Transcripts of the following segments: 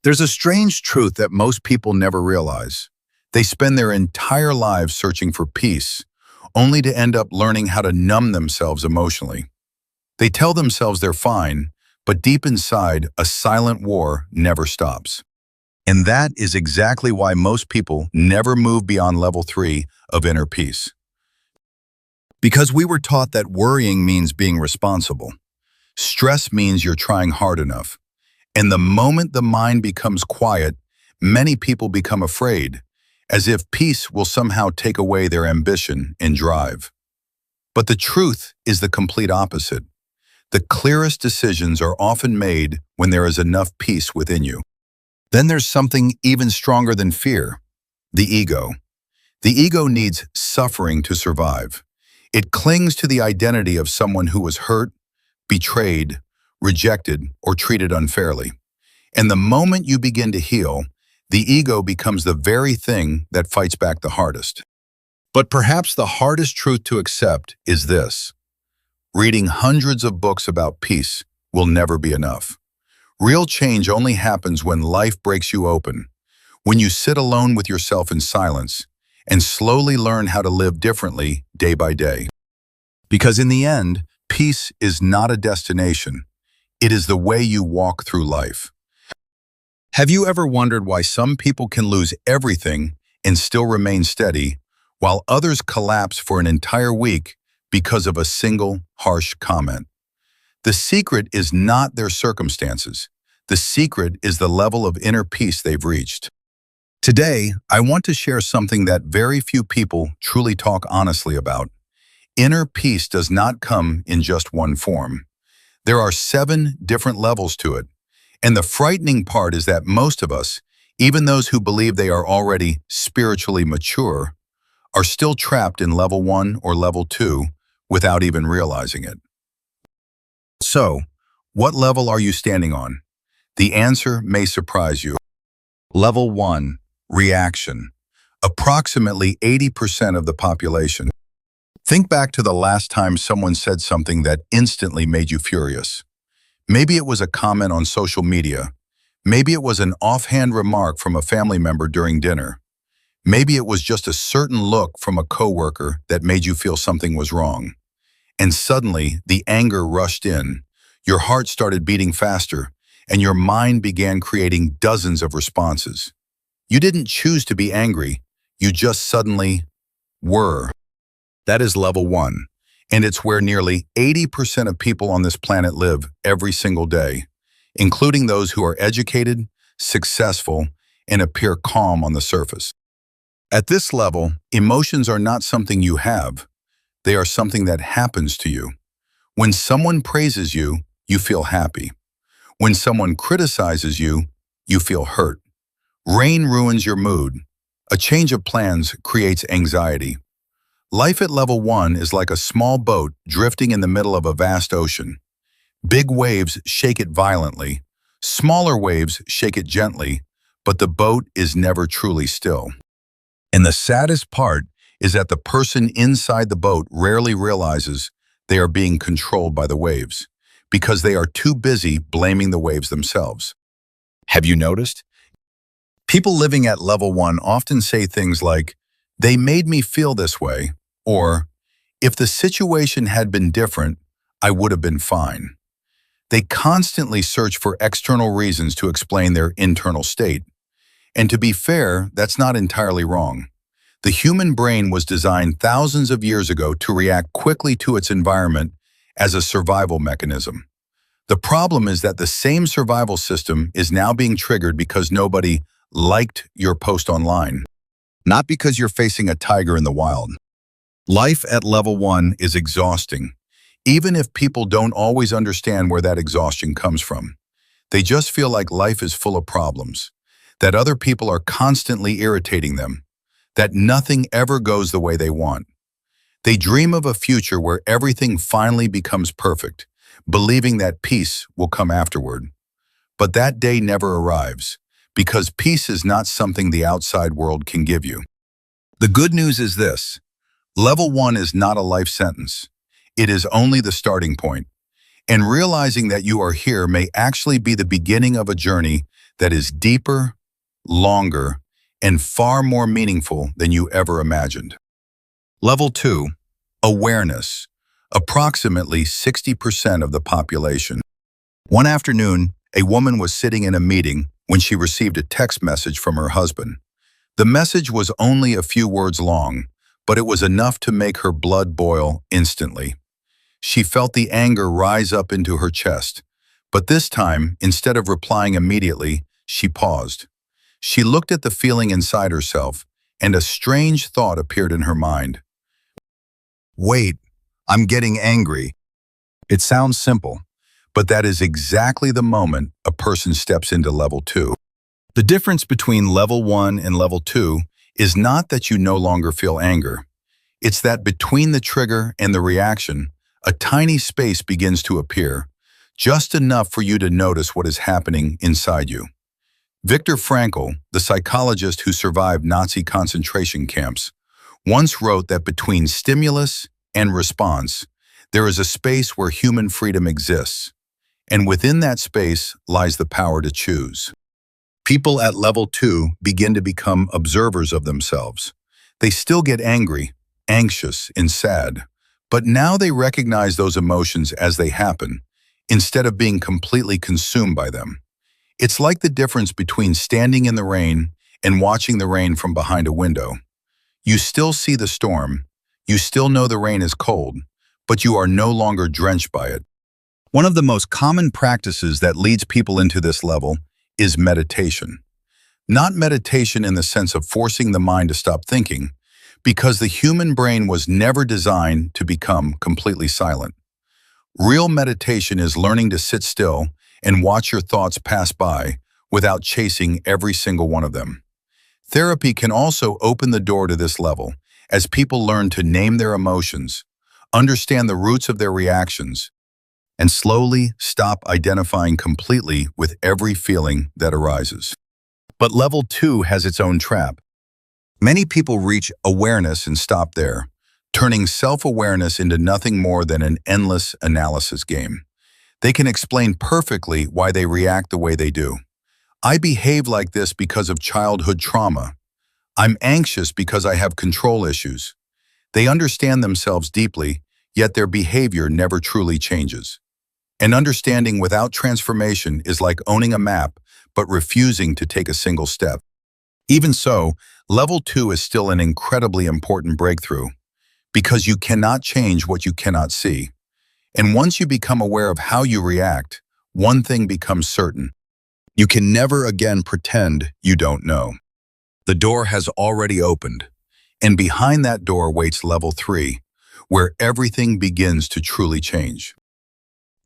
There's a strange truth that most people never realize. They spend their entire lives searching for peace, only to end up learning how to numb themselves emotionally. They tell themselves they're fine, but deep inside, a silent war never stops. And that is exactly why most people never move beyond level 3 of inner peace. Because we were taught that worrying means being responsible. Stress means you're trying hard enough. And the moment the mind becomes quiet, many people become afraid, as if peace will somehow take away their ambition and drive. But the truth is the complete opposite. The clearest decisions are often made when there is enough peace within you. Then there's something even stronger than fear, the ego. The ego needs suffering to survive. It clings to the identity of someone who was hurt, betrayed, rejected, or treated unfairly. And the moment you begin to heal, the ego becomes the very thing that fights back the hardest. But perhaps the hardest truth to accept is this. Reading hundreds of books about peace will never be enough. Real change only happens when life breaks you open, when you sit alone with yourself in silence and slowly learn how to live differently day by day. Because in the end, peace is not a destination. It is the way you walk through life. Have you ever wondered why some people can lose everything and still remain steady, while others collapse for an entire week because of a single harsh comment? The secret is not their circumstances. The secret is the level of inner peace they've reached. Today, I want to share something that very few people truly talk honestly about. Inner peace does not come in just one form. There are 7 different levels to it. And the frightening part is that most of us, even those who believe they are already spiritually mature, are still trapped in level 1 or level 2 without even realizing it. So, what level are you standing on? The answer may surprise you. Level 1, reaction. Approximately 80% of the population. Think back to the last time someone said something that instantly made you furious. Maybe it was a comment on social media. Maybe it was an offhand remark from a family member during dinner. Maybe it was just a certain look from a coworker that made you feel something was wrong. And suddenly, the anger rushed in. Your heart started beating faster, and your mind began creating dozens of responses. You didn't choose to be angry. You just suddenly were. That is level 1, and it's where nearly 80% of people on this planet live every single day, including those who are educated, successful, and appear calm on the surface. At this level, emotions are not something you have. They are something that happens to you. When someone praises you, you feel happy. When someone criticizes you, you feel hurt. Rain ruins your mood. A change of plans creates anxiety. Life at level 1 is like a small boat drifting in the middle of a vast ocean. Big waves shake it violently. Smaller waves shake it gently, but the boat is never truly still. And the saddest part is that the person inside the boat rarely realizes they are being controlled by the waves, because they are too busy blaming the waves themselves. Have you noticed? People living at level 1 often say things like, "They made me feel this way," or, "If the situation had been different, I would have been fine." They constantly search for external reasons to explain their internal state. And to be fair, that's not entirely wrong. The human brain was designed thousands of years ago to react quickly to its environment as a survival mechanism. The problem is that the same survival system is now being triggered because nobody liked your post online, not because you're facing a tiger in the wild. Life at level 1 is exhausting, even if people don't always understand where that exhaustion comes from. They just feel like life is full of problems, that other people are constantly irritating them, that nothing ever goes the way they want. They dream of a future where everything finally becomes perfect, believing that peace will come afterward. But that day never arrives, because peace is not something the outside world can give you. The good news is this: level 1 is not a life sentence. It is only the starting point. And realizing that you are here may actually be the beginning of a journey that is deeper, longer, and far more meaningful than you ever imagined. Level 2, awareness, approximately 60% of the population. One afternoon, a woman was sitting in a meeting when she received a text message from her husband. The message was only a few words long, but it was enough to make her blood boil instantly. She felt the anger rise up into her chest, but this time, instead of replying immediately, she paused. She looked at the feeling inside herself, and a strange thought appeared in her mind. Wait, I'm getting angry. It sounds simple, but that is exactly the moment a person steps into level 2. The difference between level 1 and level 2 is not that you no longer feel anger. It's that between the trigger and the reaction, a tiny space begins to appear, just enough for you to notice what is happening inside you. Viktor Frankl, the psychologist who survived Nazi concentration camps, once wrote that between stimulus and response, there is a space where human freedom exists, and within that space lies the power to choose. People at level 2 begin to become observers of themselves. They still get angry, anxious, and sad, but now they recognize those emotions as they happen, instead of being completely consumed by them. It's like the difference between standing in the rain and watching the rain from behind a window. You still see the storm, you still know the rain is cold, but you are no longer drenched by it. One of the most common practices that leads people into this level is meditation. Not meditation in the sense of forcing the mind to stop thinking, because the human brain was never designed to become completely silent. Real meditation is learning to sit still and watch your thoughts pass by without chasing every single one of them. Therapy can also open the door to this level as people learn to name their emotions, understand the roots of their reactions, and slowly stop identifying completely with every feeling that arises. But level 2 has its own trap. Many people reach awareness and stop there, turning self-awareness into nothing more than an endless analysis game. They can explain perfectly why they react the way they do. I behave like this because of childhood trauma. I'm anxious because I have control issues. They understand themselves deeply, yet their behavior never truly changes. And understanding without transformation is like owning a map, but refusing to take a single step. Even so, level 2 is still an incredibly important breakthrough, because you cannot change what you cannot see. And once you become aware of how you react, one thing becomes certain. You can never again pretend you don't know. The door has already opened, and behind that door waits level 3, where everything begins to truly change.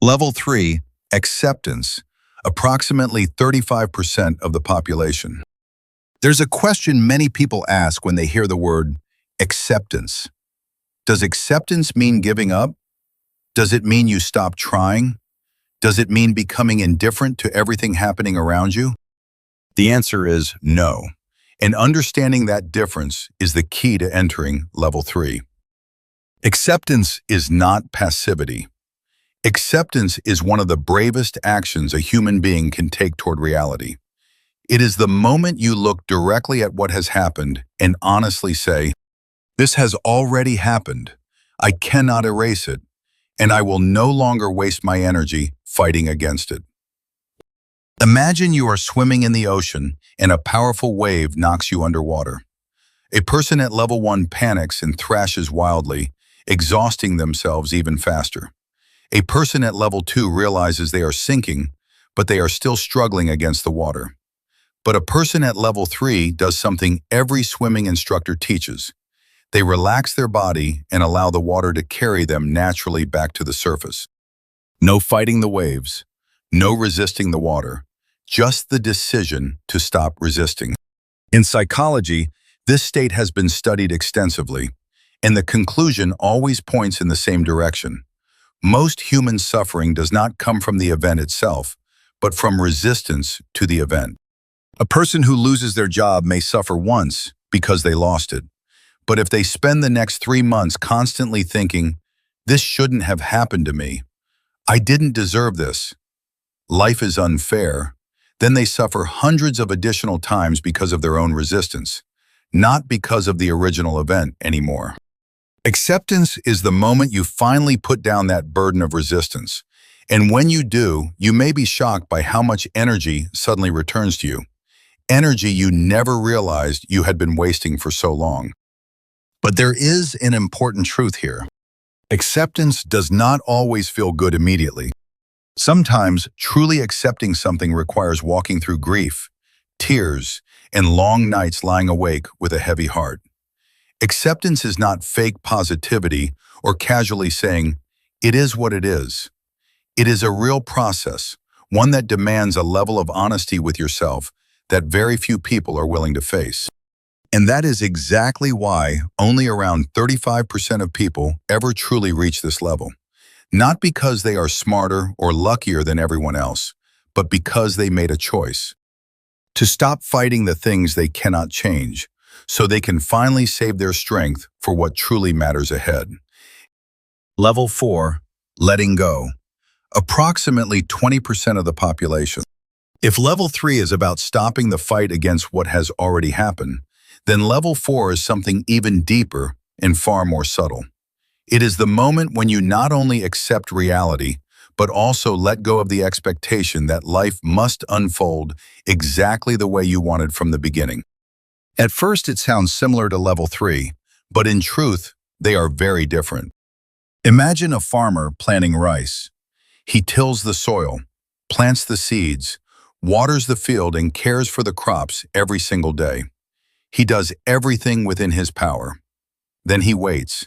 Level 3, acceptance, approximately 35% of the population. There's a question many people ask when they hear the word acceptance. Does acceptance mean giving up? Does it mean you stop trying? Does it mean becoming indifferent to everything happening around you? The answer is no. And understanding that difference is the key to entering level 3. Acceptance is not passivity. Acceptance is one of the bravest actions a human being can take toward reality. It is the moment you look directly at what has happened and honestly say, "This has already happened. I cannot erase it, and I will no longer waste my energy fighting against it." Imagine you are swimming in the ocean and a powerful wave knocks you underwater. A person at level 1 panics and thrashes wildly, exhausting themselves even faster. A person at level 2 realizes they are sinking, but they are still struggling against the water. But a person at level 3 does something every swimming instructor teaches. They relax their body and allow the water to carry them naturally back to the surface. No fighting the waves, no resisting the water, just the decision to stop resisting. In psychology, this state has been studied extensively, and the conclusion always points in the same direction. Most human suffering does not come from the event itself, but from resistance to the event. A person who loses their job may suffer once because they lost it. But if they spend the next 3 months constantly thinking, "This shouldn't have happened to me. I didn't deserve this. Life is unfair," then they suffer hundreds of additional times because of their own resistance, not because of the original event anymore. Acceptance is the moment you finally put down that burden of resistance. And when you do, you may be shocked by how much energy suddenly returns to you. Energy you never realized you had been wasting for so long. But there is an important truth here. Acceptance does not always feel good immediately. Sometimes, truly accepting something requires walking through grief, tears, and long nights lying awake with a heavy heart. Acceptance is not fake positivity or casually saying, "It is what it is." It is a real process, one that demands a level of honesty with yourself that very few people are willing to face. And that is exactly why only around 35% of people ever truly reach this level. Not because they are smarter or luckier than everyone else, but because they made a choice to stop fighting the things they cannot change, so they can finally save their strength for what truly matters ahead. Level 4, letting go. Approximately 20% of the population. If level 3 is about stopping the fight against what has already happened, then level 4 is something even deeper and far more subtle. It is the moment when you not only accept reality, but also let go of the expectation that life must unfold exactly the way you wanted from the beginning. At first, it sounds similar to level 3, but in truth, they are very different. Imagine a farmer planting rice. He tills the soil, plants the seeds, waters the field, and cares for the crops every single day. He does everything within his power. Then he waits.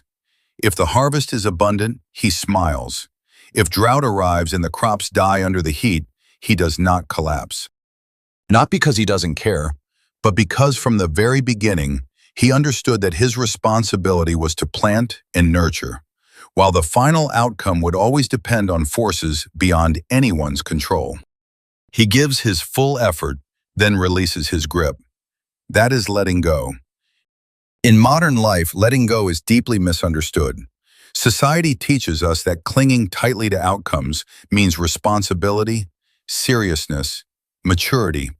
If the harvest is abundant, he smiles. If drought arrives and the crops die under the heat, he does not collapse. Not because he doesn't care, but because from the very beginning, he understood that his responsibility was to plant and nurture, while the final outcome would always depend on forces beyond anyone's control. He gives his full effort, then releases his grip. That is letting go. In modern life, letting go is deeply misunderstood. Society teaches us that clinging tightly to outcomes means responsibility, seriousness, maturity.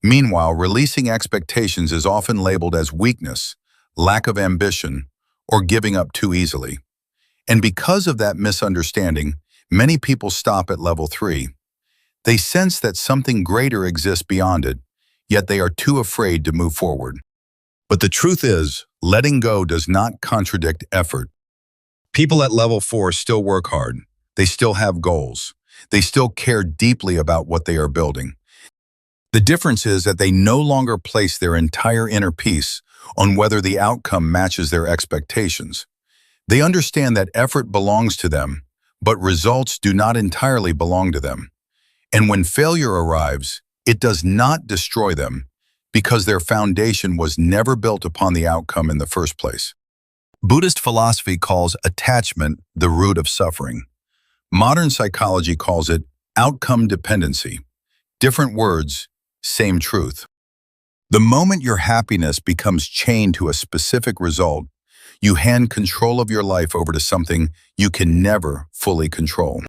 Meanwhile, releasing expectations is often labeled as weakness, lack of ambition, or giving up too easily. And because of that misunderstanding, many people stop at level 3. They sense that something greater exists beyond it, yet they are too afraid to move forward. But the truth is, letting go does not contradict effort. People at level 4 still work hard. They still have goals. They still care deeply about what they are building. The difference is that they no longer place their entire inner peace on whether the outcome matches their expectations. They understand that effort belongs to them, but results do not entirely belong to them. And when failure arrives, it does not destroy them, because their foundation was never built upon the outcome in the first place. Buddhist philosophy calls attachment the root of suffering. Modern psychology calls it outcome dependency. Different words, same truth. The moment your happiness becomes chained to a specific result, you hand control of your life over to something you can never fully control.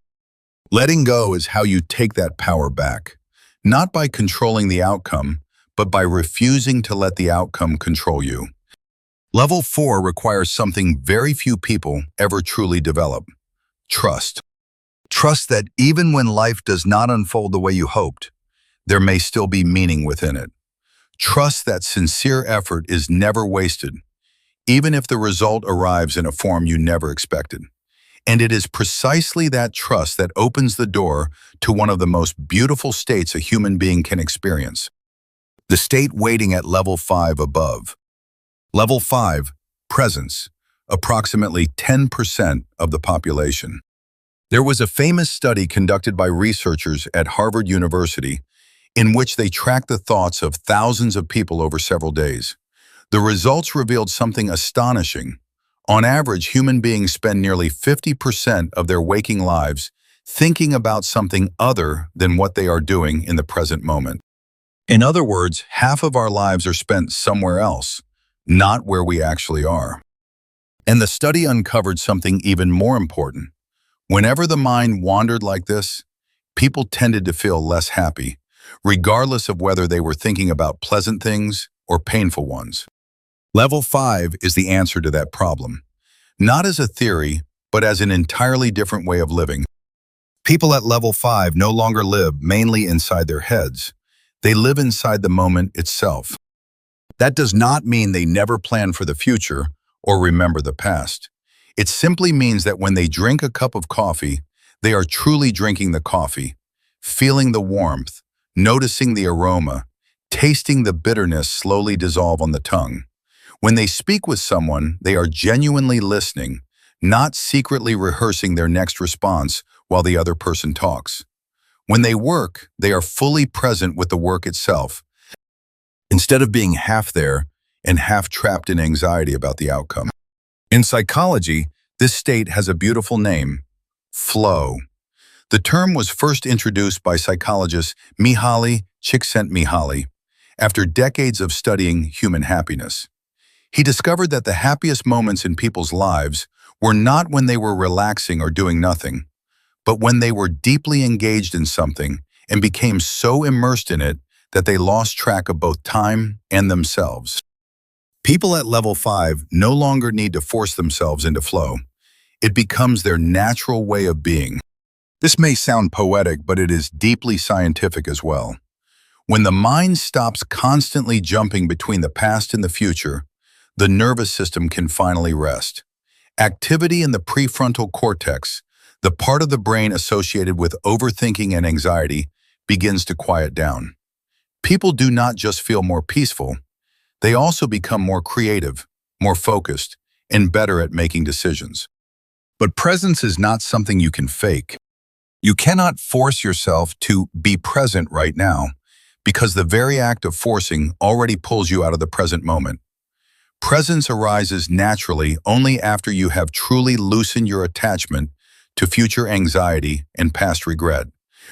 Letting go is how you take that power back, not by controlling the outcome, but by refusing to let the outcome control you. Level 4 requires something very few people ever truly develop: trust. Trust that even when life does not unfold the way you hoped, there may still be meaning within it. Trust that sincere effort is never wasted, even if the result arrives in a form you never expected. And it is precisely that trust that opens the door to one of the most beautiful states a human being can experience: the state waiting at level 5 above. Level 5, presence, approximately 10% of the population. There was a famous study conducted by researchers at Harvard University in which they tracked the thoughts of thousands of people over several days. The results revealed something astonishing. On average, human beings spend nearly 50% of their waking lives thinking about something other than what they are doing in the present moment. In other words, half of our lives are spent somewhere else, not where we actually are. And the study uncovered something even more important. Whenever the mind wandered like this, people tended to feel less happy, regardless of whether they were thinking about pleasant things or painful ones. Level 5 is the answer to that problem, not as a theory, but as an entirely different way of living. People at level 5 no longer live mainly inside their heads. They live inside the moment itself. That does not mean they never plan for the future or remember the past. It simply means that when they drink a cup of coffee, they are truly drinking the coffee, feeling the warmth, noticing the aroma, tasting the bitterness slowly dissolve on the tongue. When they speak with someone, they are genuinely listening, not secretly rehearsing their next response while the other person talks. When they work, they are fully present with the work itself, instead of being half there and half trapped in anxiety about the outcome. In psychology, this state has a beautiful name: flow. The term was first introduced by psychologist Mihaly Csikszentmihalyi after decades of studying human happiness. He discovered that the happiest moments in people's lives were not when they were relaxing or doing nothing, but when they were deeply engaged in something and became so immersed in it that they lost track of both time and themselves. People at level 5 no longer need to force themselves into flow. It becomes their natural way of being. This may sound poetic, but it is deeply scientific as well. When the mind stops constantly jumping between the past and the future, the nervous system can finally rest. Activity in the prefrontal cortex, the part of the brain associated with overthinking and anxiety, begins to quiet down. People do not just feel more peaceful, they also become more creative, more focused, and better at making decisions. But presence is not something you can fake. You cannot force yourself to be present right now, because the very act of forcing already pulls you out of the present moment. Presence arises naturally only after you have truly loosened your attachment to future anxiety and past regret,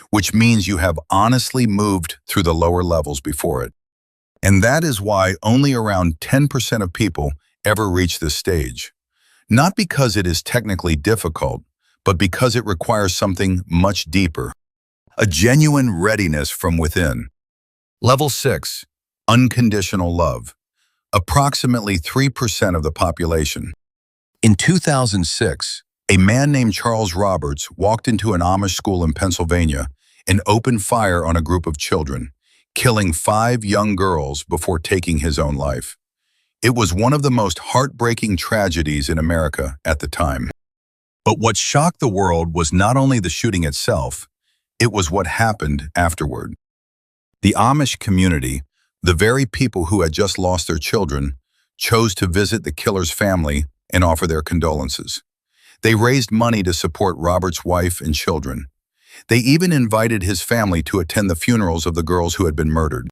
which means you have honestly moved through the lower levels before it. And that is why only around 10% of people ever reach this stage. Not because it is technically difficult, but because it requires something much deeper: a genuine readiness from within. Level 6, unconditional love. Approximately 3% of the population. In 2006, a man named Charles Roberts walked into an Amish school in Pennsylvania and opened fire on a group of children, killing 5 young girls before taking his own life. It was one of the most heartbreaking tragedies in America at the time. But what shocked the world was not only the shooting itself, it was what happened afterward. The Amish community, the very people who had just lost their children, chose to visit the killer's family and offer their condolences. They raised money to support Robert's wife and children. They even invited his family to attend the funerals of the girls who had been murdered.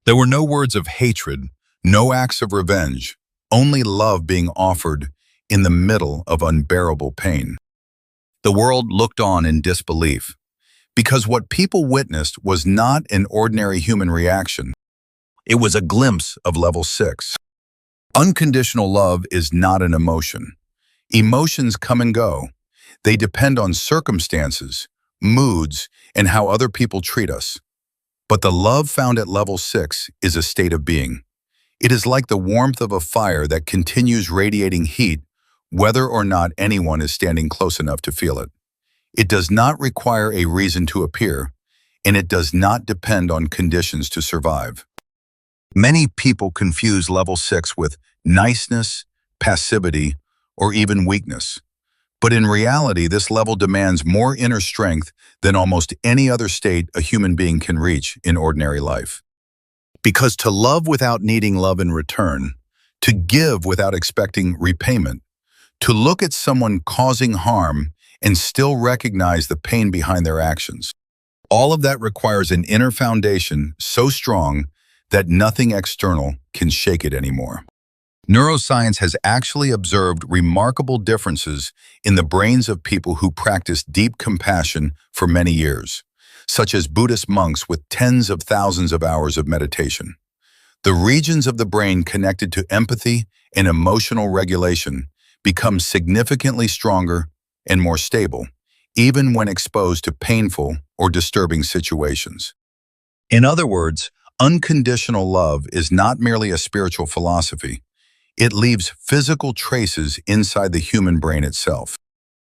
There were no words of hatred, no acts of revenge, only love being offered in the middle of unbearable pain. The world looked on in disbelief, because what people witnessed was not an ordinary human reaction. It was a glimpse of level 6. Unconditional love is not an emotion. Emotions come and go. They depend on circumstances, moods, and how other people treat us. But the love found at level 6 is a state of being. It is like the warmth of a fire that continues radiating heat whether or not anyone is standing close enough to feel it. It does not require a reason to appear, and it does not depend on conditions to survive. Many people confuse level 6 with niceness, passivity, or even weakness. But in reality, this level demands more inner strength than almost any other state a human being can reach in ordinary life. Because to love without needing love in return, to give without expecting repayment, to look at someone causing harm and still recognize the pain behind their actions, all of that requires an inner foundation so strong that nothing external can shake it anymore. Neuroscience has actually observed remarkable differences in the brains of people who practice deep compassion for many years, such as Buddhist monks with tens of thousands of hours of meditation. The regions of the brain connected to empathy and emotional regulation become significantly stronger and more stable, even when exposed to painful or disturbing situations. In other words, unconditional love is not merely a spiritual philosophy. It leaves physical traces inside the human brain itself.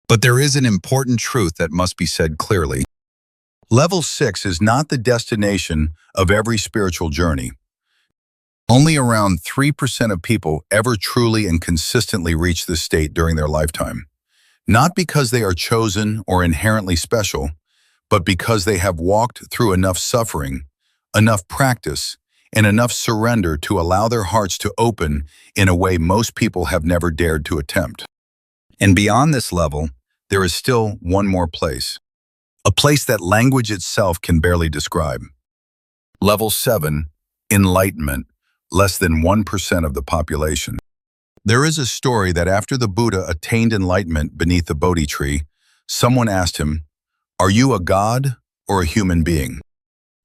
But there is an important truth that must be said clearly. Level 6 is not the destination of every spiritual journey. Only around 3% of people ever truly and consistently reach this state during their lifetime. Not because they are chosen or inherently special, but because they have walked through enough suffering, enough practice, and enough surrender to allow their hearts to open in a way most people have never dared to attempt. And beyond this level, there is still one more place. A place that language itself can barely describe. Level 7, enlightenment, less than 1% of the population. There is a story that after the Buddha attained enlightenment beneath the Bodhi tree, someone asked him, "Are you a god or a human being?"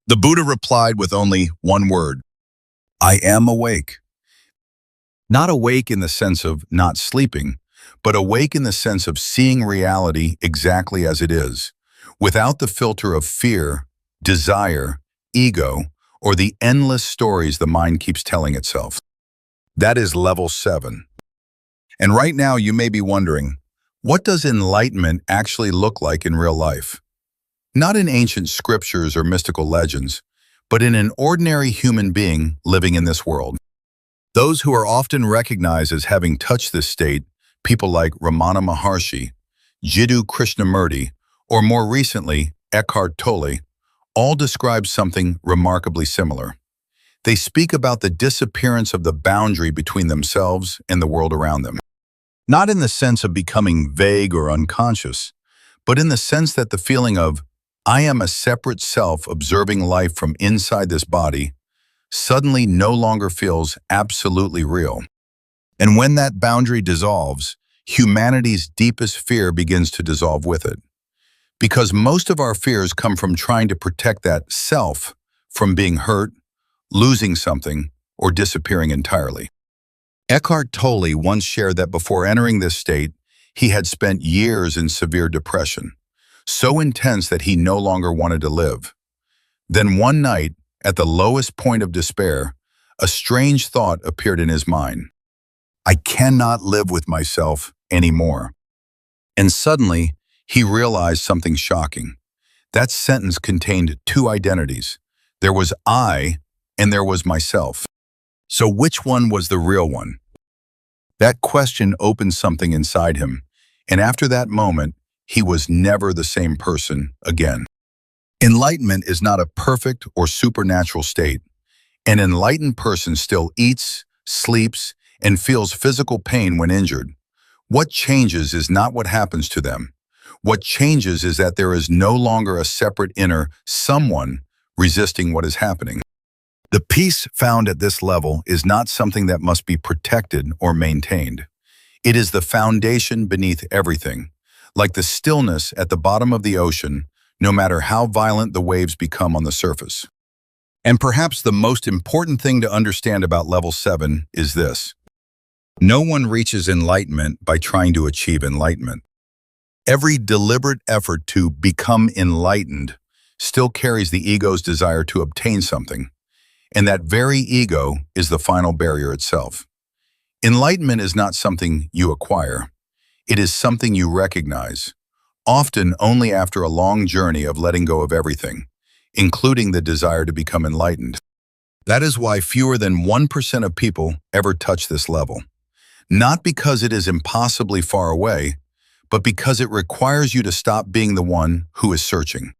The Buddha replied with only one word, "I am awake." Not awake in the sense of not sleeping, but awake in the sense of seeing reality exactly as it is, without the filter of fear, desire, ego, or the endless stories the mind keeps telling itself. That is level 7. And right now you may be wondering, what does enlightenment actually look like in real life? Not in ancient scriptures or mystical legends, but in an ordinary human being living in this world. Those who are often recognized as having touched this state, people like Ramana Maharshi, Jiddu Krishnamurti, or more recently, Eckhart Tolle, all describe something remarkably similar. They speak about the disappearance of the boundary between themselves and the world around them. Not in the sense of becoming vague or unconscious, but in the sense that the feeling of, "I am a separate self observing life from inside this body," suddenly no longer feels absolutely real. And when that boundary dissolves, humanity's deepest fear begins to dissolve with it. Because most of our fears come from trying to protect that self from being hurt, losing something, or disappearing entirely. Eckhart Tolle once shared that before entering this state, he had spent years in severe depression, so intense that he no longer wanted to live. Then one night, at the lowest point of despair, a strange thought appeared in his mind. "I cannot live with myself anymore." And suddenly, he realized something shocking. That sentence contained two identities. There was I, and there was myself. So which one was the real one? That question opened something inside him, and after that moment, he was never the same person again. Enlightenment is not a perfect or supernatural state. An enlightened person still eats, sleeps, and feels physical pain when injured. What changes is not what happens to them. What changes is that there is no longer a separate inner someone resisting what is happening. The peace found at this level is not something that must be protected or maintained. It is the foundation beneath everything, like the stillness at the bottom of the ocean, no matter how violent the waves become on the surface. And perhaps the most important thing to understand about level 7 is this. No one reaches enlightenment by trying to achieve enlightenment. Every deliberate effort to become enlightened still carries the ego's desire to obtain something, and that very ego is the final barrier itself. Enlightenment is not something you acquire. It is something you recognize, often only after a long journey of letting go of everything, including the desire to become enlightened. That is why fewer than 1% of people ever touch this level. Not because it is impossibly far away, but because it requires you to stop being the one who is searching.